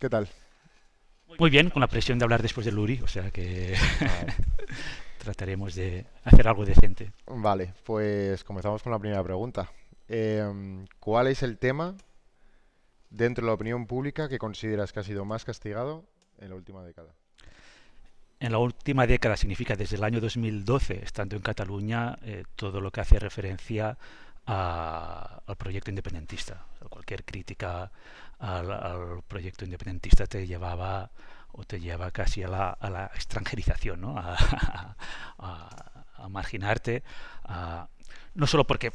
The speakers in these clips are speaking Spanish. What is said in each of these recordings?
¿Qué tal? Muy bien, con la presión de hablar después del Luri, o sea que Vale. trataremos de hacer algo decente. Vale, pues comenzamos con la primera pregunta. ¿Cuál es el tema dentro de la opinión pública que consideras que ha sido más castigado en la última década? En la última década significa desde el año 2012, estando en Cataluña, todo lo que hace referencia al proyecto independentista. O sea, cualquier crítica al proyecto independentista te llevaba o te lleva casi a la extranjerización, ¿no? A marginarte, a, no solo porque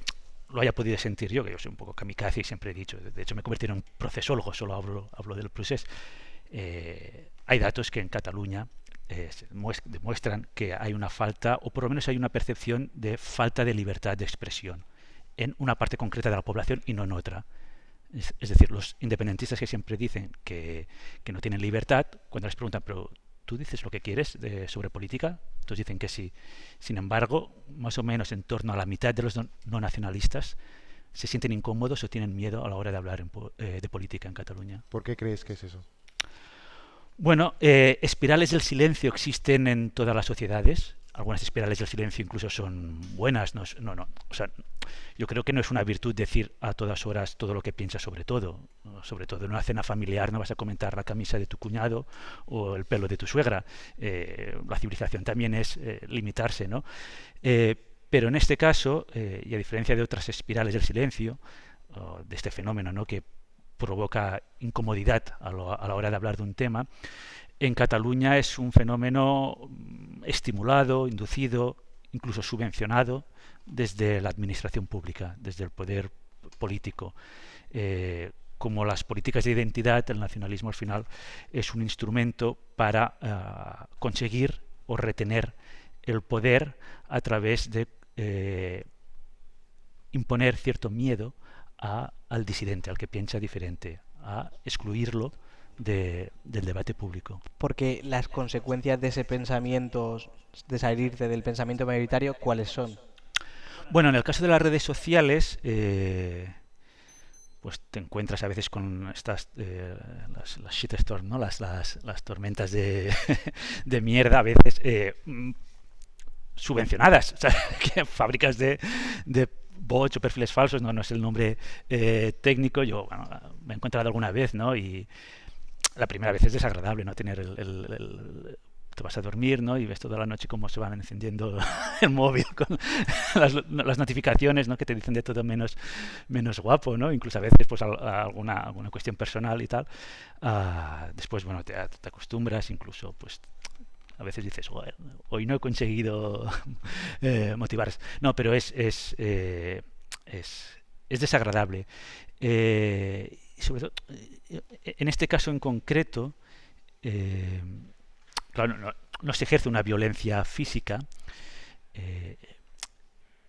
lo haya podido sentir yo, que yo soy un poco kamikaze y siempre he dicho, de hecho me he convertido en un procesólogo, solo hablo del procés. Hay datos que en Cataluña demuestran que hay una falta, o por lo menos hay una percepción de falta de libertad de expresión en una parte concreta de la población y no en otra. Es decir, los independentistas que siempre dicen que no tienen libertad, cuando les preguntan, pero ¿tú dices lo que quieres sobre política? Entonces dicen que sí. Sin embargo, más o menos en torno a la mitad de los no nacionalistas se sienten incómodos o tienen miedo a la hora de hablar de política en Cataluña. ¿Por qué crees que es eso? Bueno, espirales del silencio existen en todas las sociedades. Algunas espirales del silencio incluso son buenas. No. O sea, yo creo que no es una virtud decir a todas horas todo lo que piensas sobre todo. Sobre todo en una cena familiar no vas a comentar la camisa de tu cuñado o el pelo de tu suegra. La civilización también es limitarse, ¿no? Eh, pero en este caso, y a diferencia de otras espirales del silencio, de este fenómeno, ¿no?, que provoca incomodidad a la hora de hablar de un tema, en Cataluña es un fenómeno estimulado, inducido, incluso subvencionado desde la administración pública, desde el poder político. Como las políticas de identidad, el nacionalismo al final es un instrumento para conseguir o retener el poder a través de imponer cierto miedo al disidente, al que piensa diferente, a excluirlo del debate público. Porque las consecuencias de ese pensamiento, de salirte del pensamiento mayoritario, ¿cuáles son? Bueno, en el caso de las redes sociales, pues te encuentras a veces con estas las shitstorms, ¿no? Las tormentas de mierda, a veces subvencionadas, o sea, que fábricas de bots o perfiles falsos, no es el nombre técnico. Yo bueno, me he encontrado alguna vez, ¿no? Y la primera vez es desagradable, ¿no? Tener te vas a dormir, ¿no? Y ves toda la noche cómo se van encendiendo el móvil con las notificaciones, ¿no?, que te dicen de todo menos guapo, ¿no? Incluso a veces pues alguna cuestión personal y tal. Después, bueno, te acostumbras, incluso pues a veces dices, hoy no he conseguido motivar. No, pero es desagradable. Y sobre todo, en este caso en concreto, eh, claro, no se ejerce una violencia física, eh,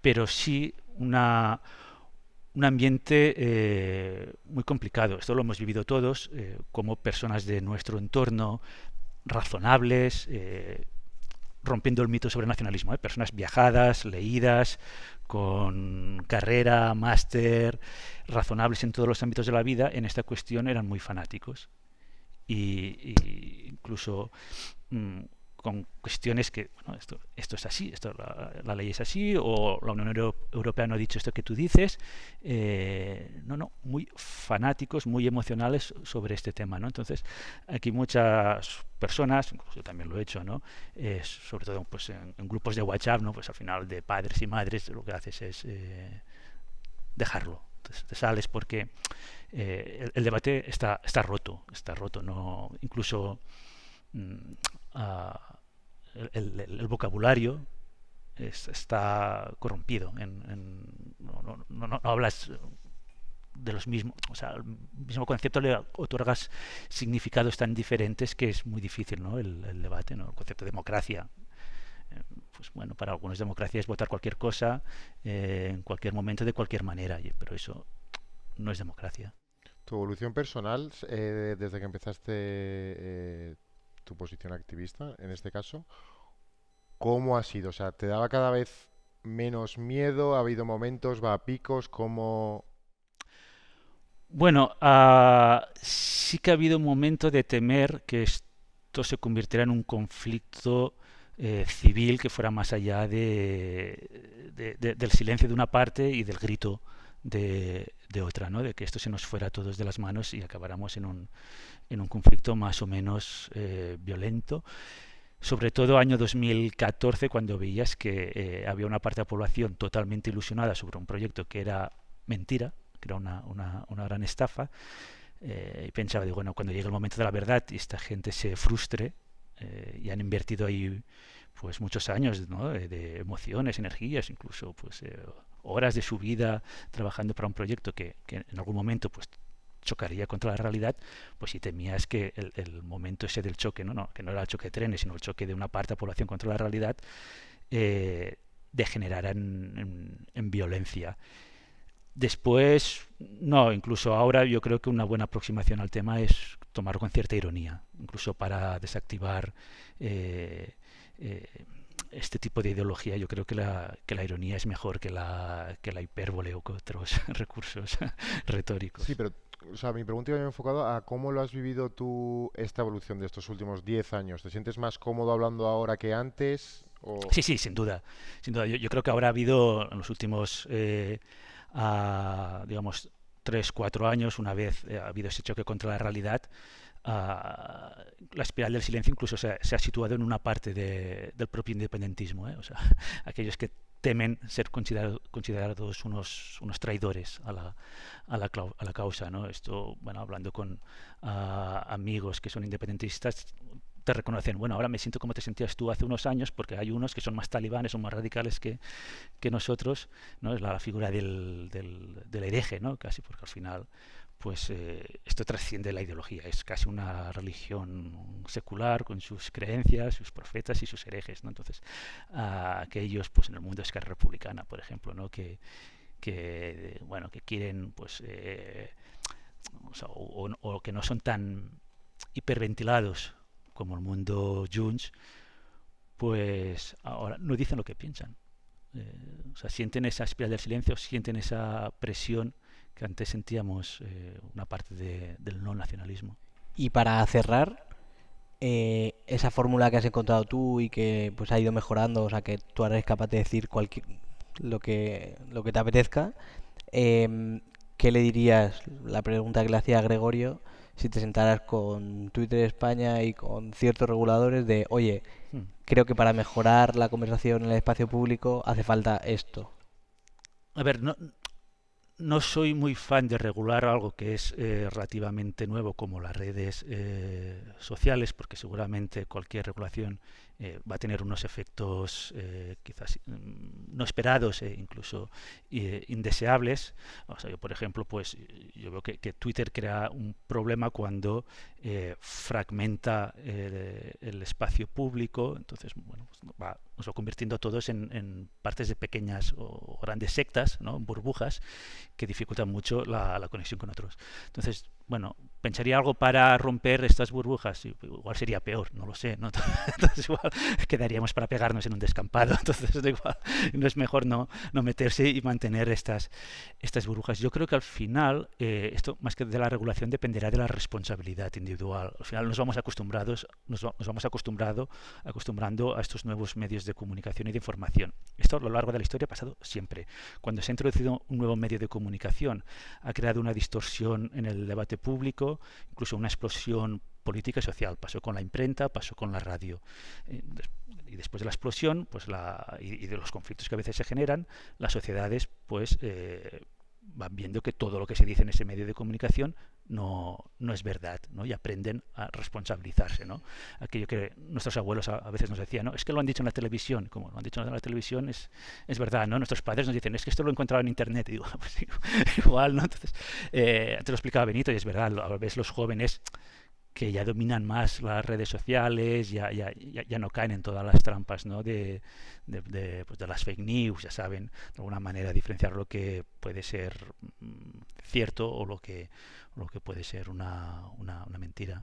pero sí un ambiente muy complicado. Esto lo hemos vivido todos como personas de nuestro entorno, razonables, rompiendo el mito sobre el nacionalismo. Personas viajadas, leídas, con carrera, máster, razonables en todos los ámbitos de la vida, en esta cuestión eran muy fanáticos. Y incluso mmm, con cuestiones que, bueno, esto es así, la ley es así, o la Unión Europea no ha dicho esto que tú dices. Muy fanáticos, muy emocionales sobre este tema, ¿no? Entonces, aquí muchas personas, incluso yo también lo he hecho, ¿no? Sobre todo pues en grupos de WhatsApp, ¿no? Pues al final de padres y madres lo que haces es dejarlo. Entonces, te sales porque el debate está roto, no, incluso mm, uh, el vocabulario está corrompido. No hablas de los mismos, o sea, al mismo concepto le otorgas significados tan diferentes que es muy difícil, ¿no?, el debate, ¿no? El concepto de democracia. Pues bueno, para algunos democracia es votar cualquier cosa en cualquier momento de cualquier manera, pero eso no es democracia. Tu evolución personal, desde que empezaste tu posición activista, en este caso, ¿cómo ha sido? O sea, ¿te daba cada vez menos miedo? ¿Ha habido momentos, va a picos? ¿Cómo...? Bueno, sí que ha habido un momento de temer que esto se convirtiera en un conflicto civil que fuera más allá del silencio de una parte y del grito de otra, ¿no? De que esto se nos fuera a todos de las manos y acabáramos en un conflicto más o menos violento. Sobre todo año 2014, cuando veías que había una parte de la población totalmente ilusionada sobre un proyecto que era mentira, que era una gran estafa, y pensaba, digo, bueno, cuando llegue el momento de la verdad y esta gente se frustre, y han invertido ahí pues muchos años, ¿no? De emociones, energías, incluso pues horas de su vida trabajando para un proyecto que en algún momento pues chocaría contra la realidad, pues si temías que el momento ese del choque, ¿no? Que no era el choque de trenes, sino el choque de una parte de la población contra la realidad, eh, degenerara en violencia. Después, no, incluso ahora yo creo que una buena aproximación al tema es tomarlo con cierta ironía, incluso para desactivar eh, eh, este tipo de ideología. Yo creo que la ironía es mejor que la hipérbole o que otros recursos Sí, retóricos. pero, o sea, mi pregunta iba enfocado a cómo lo has vivido tú esta evolución de estos últimos 10 años. ¿Te sientes más cómodo hablando ahora que antes? O... Sí, sí, sin duda. Sin duda. Yo creo que ahora ha habido en los últimos, digamos, 3, 4 años, una vez ha habido ese choque contra la realidad, la espiral del silencio incluso se ha situado en una parte del propio independentismo, ¿eh? O sea, aquellos que temen ser considerados unos traidores a la causa, ¿no? Esto, bueno, hablando con amigos que son independentistas, te reconocen, bueno, ahora me siento como te sentías tú hace unos años, porque hay unos que son más talibanes, son más radicales que nosotros, ¿no? Es la figura del hereje, ¿no? Casi, porque al final pues esto trasciende la ideología, es casi una religión secular con sus creencias, sus profetas y sus herejes, ¿no? Entonces, aquellos pues en el mundo de Esquerra Republicana, por ejemplo, ¿no? Bueno, que quieren pues o, sea, o que no son tan hiperventilados como el mundo Junts, pues ahora no dicen lo que piensan. O sea, sienten esa espiral del silencio, sienten esa presión que antes sentíamos una parte del no nacionalismo. Y para cerrar, esa fórmula que has encontrado tú y que pues ha ido mejorando, o sea, que tú ahora eres capaz de decir lo que te apetezca, ¿qué le dirías? La pregunta que le hacía a Gregorio, si te sentaras con Twitter España y con ciertos reguladores de, oye, Hmm. creo que para mejorar la conversación en el espacio público hace falta esto. A ver, no soy muy fan de regular algo que es relativamente nuevo como las redes sociales, porque seguramente cualquier regulación va a tener unos efectos quizás no esperados e incluso indeseables. O sea, yo, por ejemplo, pues yo veo que Twitter crea un problema cuando fragmenta el espacio público, entonces bueno, pues nos va convirtiendo a todos en partes de pequeñas o grandes sectas, ¿no? Burbujas que dificultan mucho la conexión con otros. Entonces, bueno, pensaría algo para romper estas burbujas, igual sería peor, no lo sé, ¿no? Entonces igual quedaríamos para pegarnos en un descampado, entonces igual no es mejor no meterse y mantener estas burbujas. Yo creo que al final esto más que de la regulación dependerá de la responsabilidad individual. Al final nos vamos acostumbrando a estos nuevos medios de comunicación y de información. Esto a lo largo de la historia ha pasado siempre. Cuando se ha introducido un nuevo medio de comunicación, ha creado una distorsión en el debate público, incluso una explosión política y social. Pasó con la imprenta, pasó con la radio. Y después de la explosión pues y de los conflictos que a veces se generan, las sociedades pues van viendo que todo lo que se dice en ese medio de comunicación no es verdad, ¿no? Y aprenden a responsabilizarse, ¿no? Aquello que nuestros abuelos a veces nos decían, ¿no? Es que lo han dicho en la televisión, como lo han dicho en la televisión es verdad, ¿no? Nuestros padres nos dicen, es que esto lo he encontrado en internet, y digo, pues igual, ¿no? Entonces, antes lo explicaba Benito y es verdad, a veces los jóvenes que ya dominan más las redes sociales, ya no caen en todas las trampas, ¿no? Pues de las fake news, ya saben de alguna manera diferenciar lo que puede ser cierto o lo que puede ser una mentira.